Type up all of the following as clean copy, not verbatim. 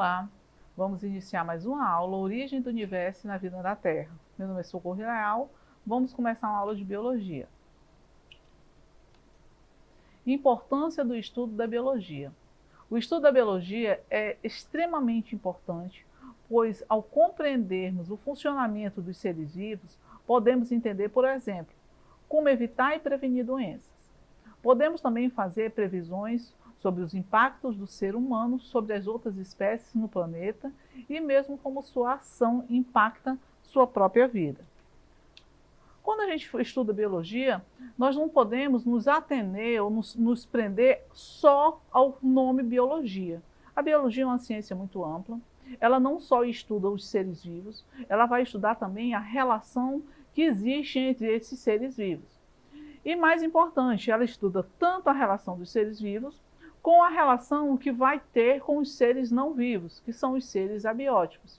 Olá, vamos iniciar mais uma aula, Origem do Universo na Vida da Terra. Meu nome é Socorro Leal, vamos começar uma aula de Biologia. Importância do estudo da Biologia. O estudo da Biologia é extremamente importante, pois ao compreendermos o funcionamento dos seres vivos, podemos entender, por exemplo, como evitar e prevenir doenças. Podemos também fazer previsões sobre os impactos do ser humano sobre as outras espécies no planeta e mesmo como sua ação impacta sua própria vida. Quando a gente estuda biologia, nós não podemos nos atener ou nos prender só ao nome biologia. A biologia é uma ciência muito ampla, ela não só estuda os seres vivos, ela vai estudar também a relação que existe entre esses seres vivos. E mais importante, ela estuda tanto a relação dos seres vivos com a relação que vai ter com os seres não vivos, que são os seres abióticos.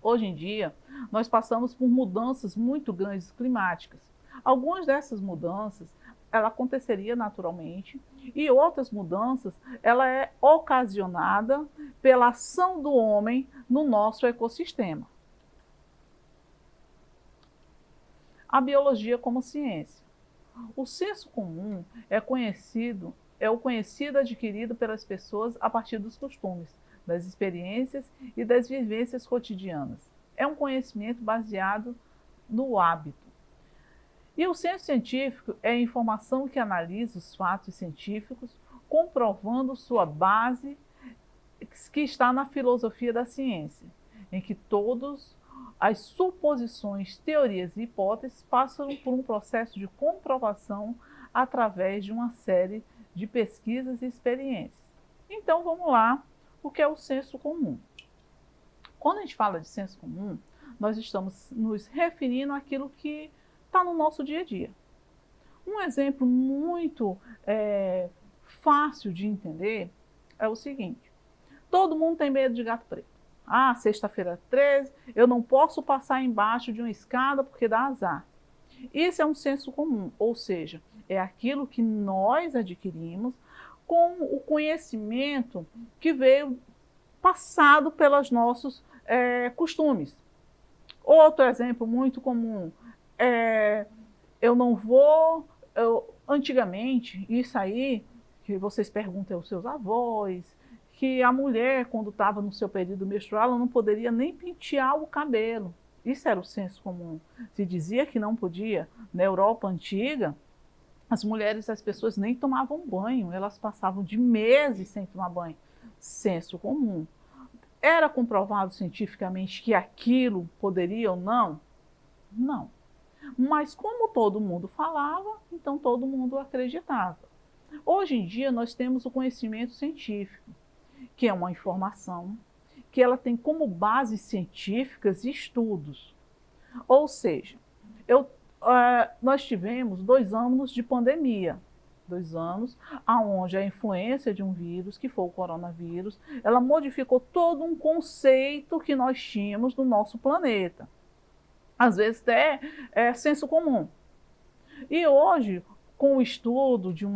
Hoje em dia, nós passamos por mudanças muito grandes climáticas. Algumas dessas mudanças, ela aconteceria naturalmente, e outras mudanças, ela é ocasionada pela ação do homem no nosso ecossistema. A biologia como ciência. O senso comum é o conhecido adquirido pelas pessoas a partir dos costumes, das experiências e das vivências cotidianas. É um conhecimento baseado no hábito. E o senso científico é a informação que analisa os fatos científicos, comprovando sua base, que está na filosofia da ciência, em que todas as suposições, teorias e hipóteses passam por um processo de comprovação através de uma série de pesquisas e experiências. Então vamos lá, o que é o senso comum? Quando a gente fala de senso comum, nós estamos nos referindo àquilo que está no nosso dia a dia. Um exemplo muito fácil de entender é o seguinte: todo mundo tem medo de gato preto. Ah, sexta-feira 13, eu não posso passar embaixo de uma escada porque dá azar. Isso é um senso comum, ou seja, é aquilo que nós adquirimos com o conhecimento que veio passado pelos nossos costumes. Outro exemplo muito comum é eu não vou... antigamente, isso aí, que vocês perguntam aos seus avós, que a mulher, quando estava no seu período menstrual, ela não poderia nem pentear o cabelo. Isso era o senso comum. Se dizia que não podia. Na Europa antiga, as mulheres, as pessoas nem tomavam banho, elas passavam de meses sem tomar banho. Senso comum. Era comprovado cientificamente que aquilo poderia ou não? Não. Mas como todo mundo falava, então todo mundo acreditava. Hoje em dia nós temos o conhecimento científico, que é uma informação que ela tem como base científicas e estudos. Ou seja, nós tivemos 2 anos de pandemia, 2 anos, onde a influência de um vírus, que foi o coronavírus, ela modificou todo um conceito que nós tínhamos no nosso planeta. Às vezes até senso comum. E hoje, com o estudo de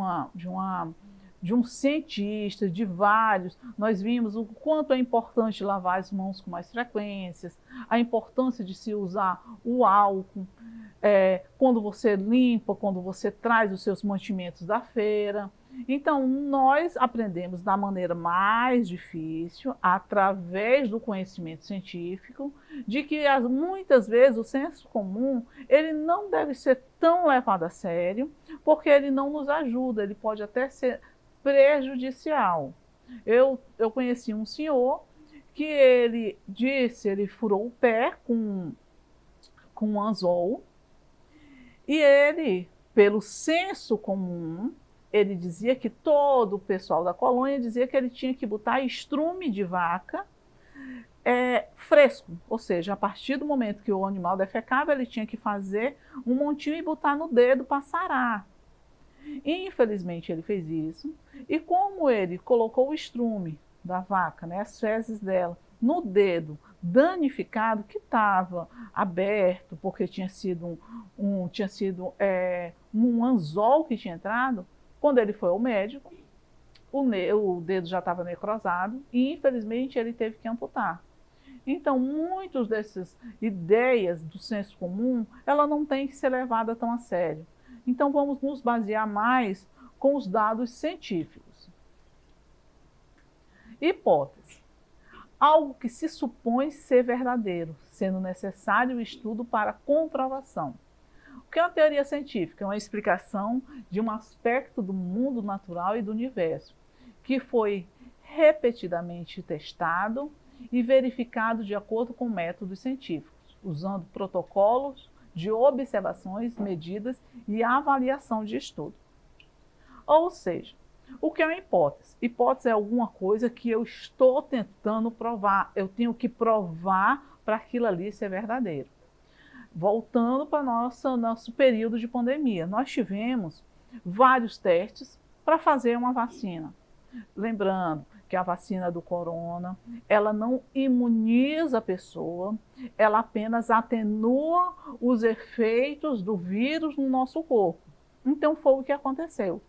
um cientista, de vários, nós vimos o quanto é importante lavar as mãos com mais frequências, a importância de se usar o álcool, quando você limpa, quando você traz os seus mantimentos da feira. Então, nós aprendemos da maneira mais difícil, através do conhecimento científico, de que muitas vezes o senso comum ele não deve ser tão levado a sério, porque ele não nos ajuda, ele pode até ser prejudicial. Eu conheci um senhor que ele furou o pé com um anzol, e ele, pelo senso comum, ele dizia que todo o pessoal da colônia dizia que ele tinha que botar estrume de vaca fresco, ou seja, a partir do momento que o animal defecava, ele tinha que fazer um montinho e botar no dedo para sarar. Infelizmente ele fez isso, e como ele colocou o estrume da vaca, as fezes dela, no dedo danificado, que estava aberto, porque tinha sido um anzol que tinha entrado, quando ele foi ao médico, o dedo já estava necrosado e, infelizmente, ele teve que amputar. Então, muitas dessas ideias do senso comum, ela não tem que ser levada tão a sério. Então, vamos nos basear mais com os dados científicos. Hipótese. Algo que se supõe ser verdadeiro, sendo necessário o estudo para comprovação. O que é uma teoria científica? É uma explicação de um aspecto do mundo natural e do universo, que foi repetidamente testado e verificado de acordo com métodos científicos, usando protocolos de observações, medidas e avaliação de estudo. Ou seja, o que é uma hipótese? Hipótese é alguma coisa que eu estou tentando provar, eu tenho que provar para aquilo ali ser verdadeiro. Voltando para nosso período de pandemia, nós tivemos vários testes para fazer uma vacina. Lembrando que a vacina do corona, ela não imuniza a pessoa, ela apenas atenua os efeitos do vírus no nosso corpo. Então foi o que aconteceu.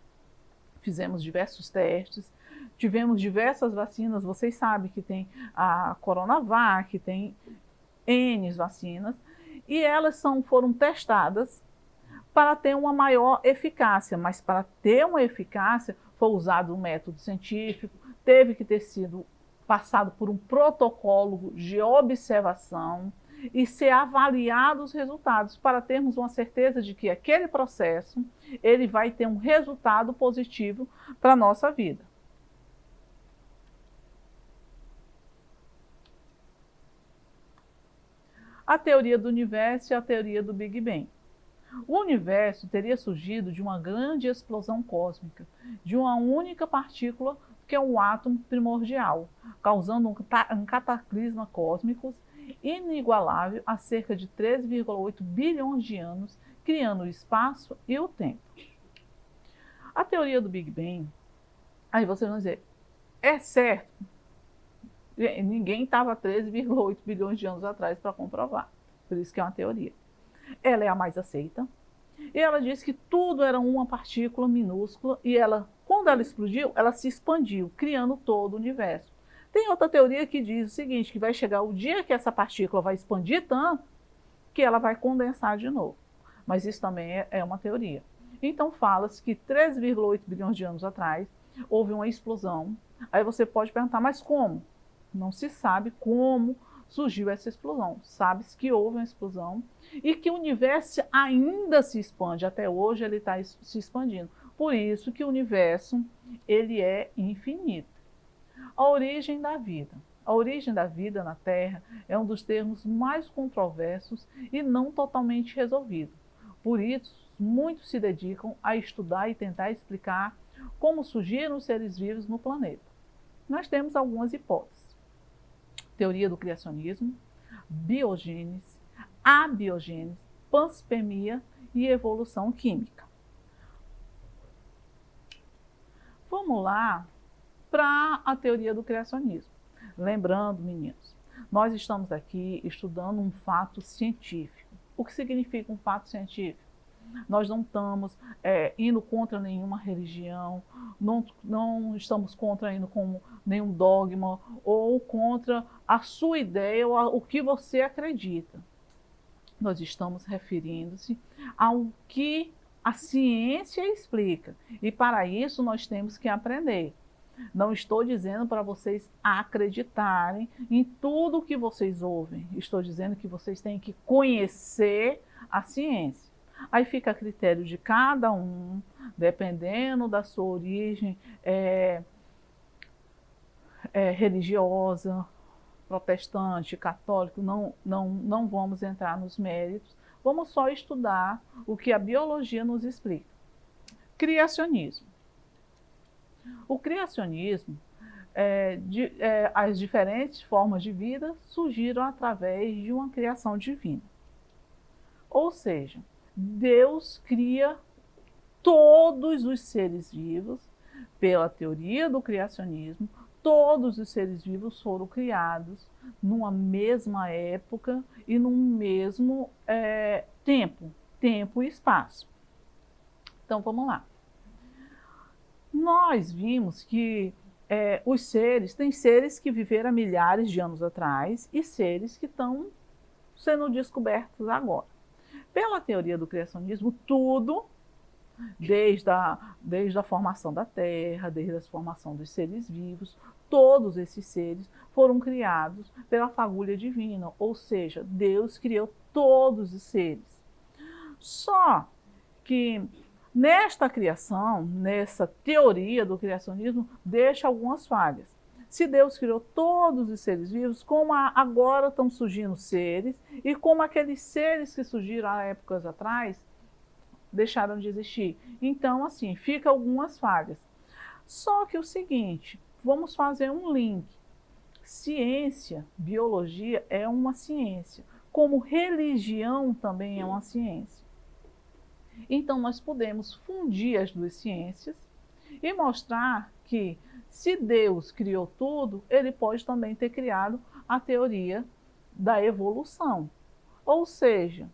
Fizemos diversos testes, tivemos diversas vacinas, vocês sabem que tem a Coronavac, tem N vacinas, e elas foram testadas para ter uma maior eficácia, mas para ter uma eficácia foi usado um método científico, teve que ter sido passado por um protocolo de observação e ser avaliado os resultados para termos uma certeza de que aquele processo ele vai ter um resultado positivo para a nossa vida. A teoria do universo e a teoria do Big Bang. O universo teria surgido de uma grande explosão cósmica, de uma única partícula, que é o átomo primordial, causando um cataclisma cósmico inigualável há cerca de 13,8 bilhões de anos, criando o espaço e o tempo. A teoria do Big Bang, aí vocês vão dizer, é certo? Ninguém estava 13,8 bilhões de anos atrás para comprovar, por isso que é uma teoria. Ela é a mais aceita, e ela diz que tudo era uma partícula minúscula e ela, quando ela explodiu, ela se expandiu, criando todo o universo. Tem outra teoria que diz o seguinte, que vai chegar o dia que essa partícula vai expandir tanto, que ela vai condensar de novo. Mas isso também é uma teoria. Então fala-se que 13,8 bilhões de anos atrás houve uma explosão. Aí você pode perguntar, mas como? Não se sabe como surgiu essa explosão. Sabe-se que houve uma explosão e que o universo ainda se expande. Até hoje ele está se expandindo. Por isso que o universo ele é infinito. A origem da vida. A origem da vida na Terra é um dos termos mais controversos e não totalmente resolvido. Por isso, muitos se dedicam a estudar e tentar explicar como surgiram os seres vivos no planeta. Nós temos algumas hipóteses. Teoria do criacionismo, biogênese, abiogênese, panspermia e evolução química. Vamos lá para a teoria do criacionismo. Lembrando, meninos, nós estamos aqui estudando um fato científico. O que significa um fato científico? Nós não estamos indo contra nenhuma religião, não estamos indo com nenhum dogma ou contra a sua ideia ou o que você acredita. Nós estamos referindo-se ao que a ciência explica e para isso nós temos que aprender. Não estou dizendo para vocês acreditarem em tudo que vocês ouvem, estou dizendo que vocês têm que conhecer a ciência. Aí fica a critério de cada um, dependendo da sua origem religiosa, protestante, católico, não vamos entrar nos méritos, vamos só estudar o que a biologia nos explica. Criacionismo. O criacionismo, as diferentes formas de vida surgiram através de uma criação divina. Ou seja, Deus cria todos os seres vivos, pela teoria do criacionismo, todos os seres vivos foram criados numa mesma época e num mesmo tempo e espaço. Então vamos lá. nós vimos que os seres, tem seres que viveram há milhares de anos atrás e seres que estão sendo descobertos agora. Pela teoria do criacionismo, tudo, desde a formação da Terra, desde a formação dos seres vivos, todos esses seres foram criados pela fagulha divina, ou seja, Deus criou todos os seres. Só que nesta criação, nessa teoria do criacionismo, deixa algumas falhas. Se Deus criou todos os seres vivos, como agora estão surgindo seres, e como aqueles seres que surgiram há épocas atrás deixaram de existir. Então, assim, fica algumas falhas. Só que o seguinte, vamos fazer um link. Ciência, biologia é uma ciência, como religião também é uma ciência. Então, nós podemos fundir as duas ciências e mostrar que, se Deus criou tudo, ele pode também ter criado a teoria da evolução. Ou seja,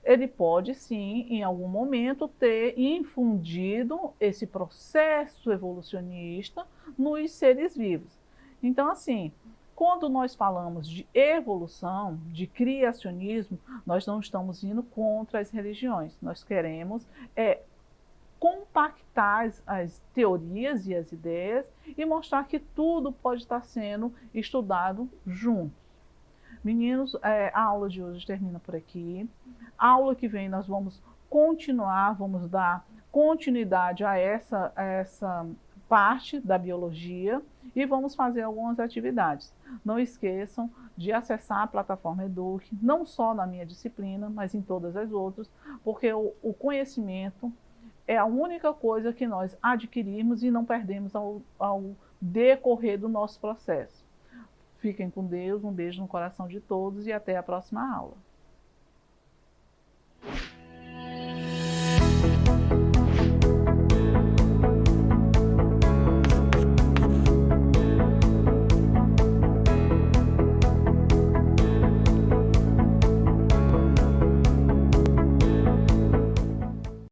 ele pode sim, em algum momento, ter infundido esse processo evolucionista nos seres vivos. Então, assim, quando nós falamos de evolução, de criacionismo, nós não estamos indo contra as religiões. Nós queremos compactar as teorias e as ideias e mostrar que tudo pode estar sendo estudado junto. Meninos, a aula de hoje termina por aqui. A aula que vem nós vamos continuar, vamos dar continuidade a essa parte da biologia e vamos fazer algumas atividades. Não esqueçam de acessar a plataforma Eduque, não só na minha disciplina, mas em todas as outras, porque o conhecimento é a única coisa que nós adquirimos e não perdemos ao decorrer do nosso processo. Fiquem com Deus, um beijo no coração de todos e até a próxima aula.